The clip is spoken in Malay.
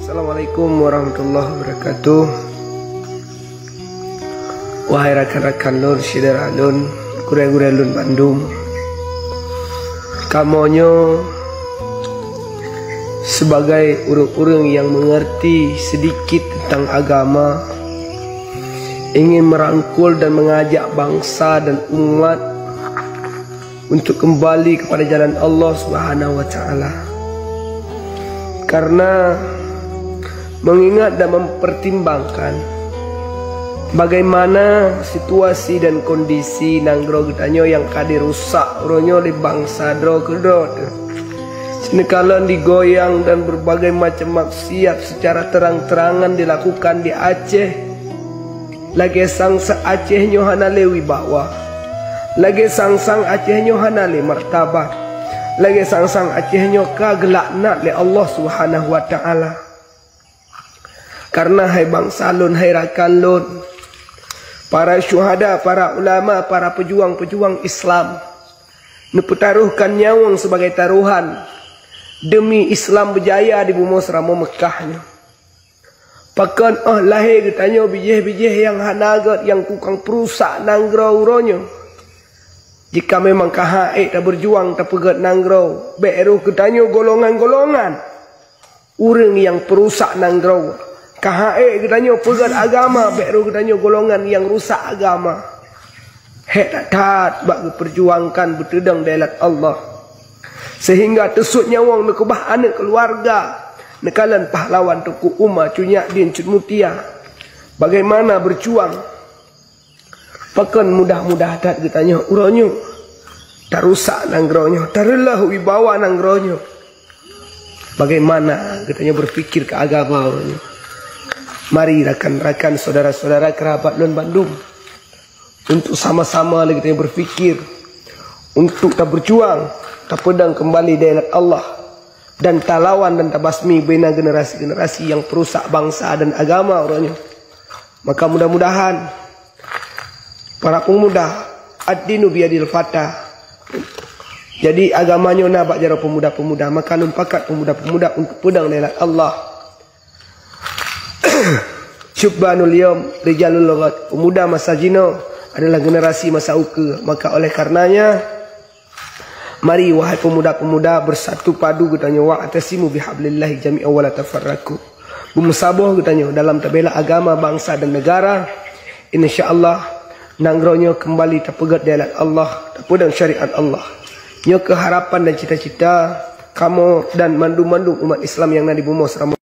Assalamualaikum warahmatullahi wabarakatuh. Wahai rakan-rakan lun, saudara lun, gure-gure lun Bandung, kamonyo sebagai urang-urang yang mengerti sedikit tentang agama, ingin merangkul dan mengajak bangsa dan umat untuk kembali kepada jalan Allah Subhanahu wa taala. Karena mengingat dan mempertimbangkan bagaimana situasi dan kondisi nanggro getanyo yang kadi rusak ronyo di bangsa dro kedot, senekalan digoyang dan berbagai macam maksiat secara terang-terangan dilakukan di Aceh. Lagi sangsa Aceh nyo hanale wibawa, lagi sang-sang Aceh nyo hanale martabat, lagi sang-sang Aceh nyo kagelakna le Allah Subhanahu wa taala. Karena hai bangsa lun, hai rakan lun, para syuhada, para ulama, para pejuang-pejuang Islam nepetaruhkan nyawang sebagai taruhan demi Islam berjaya di bumi serama Mekahnya. Pakan lahir getanyo bijih-bijih yang hanagat, yang kukang perusak nanggro uronyo. Jika memang kahaik tak berjuang tak pegat nanggro, beruh getanyo golongan-golongan urang yang perusak nanggro. Kahaik getanyo pegat agama, beruh getanyo golongan yang rusak agama. Hek tak bak perjuangkan bertedang dalam Allah, sehingga tesut nyawang nekubah anak keluarga, nekalan pahlawan Tuku Umar Cunyak Din Cut Mutia. Bagaimana berjuang, pakan mudah-mudah dat getanyo uronyo tak rusak nanggronyo, tak relah wibawa nanggronyo. Bagaimana getanyo berfikir ke agama uronyo. Mari rakan-rakan, saudara-saudara, kerabat lun Bandung, untuk sama-sama lagi kita berfikir, untuk tak berjuang, tak pedang kembali dari Allah, dan tak lawan dan tak basmi bina generasi-generasi yang perusak bangsa dan agama orangnya. Maka mudah-mudahan para pemuda ad-dinu biyadil fatah, jadi agamanya nak jara pemuda-pemuda, maka numpakat pemuda-pemuda untuk pedang dari Allah. Syubbanul yawm rijalul lughat, pemuda masa jino adalah generasi masa uke. Maka oleh karenanya, mari wahai pemuda-pemuda bersatu padu getanyo wa atasimu bihablillahi jami'a wa la tafarraqu. Bermusaboh getanyo dalam tabela agama, bangsa dan negara. Insyaallah nanggronyo kembali terpegat dalam Allah, terpedang syariat Allah. Nyo keharapan dan cita-cita kamu dan mandu-mandu umat Islam yang ada di bumi serama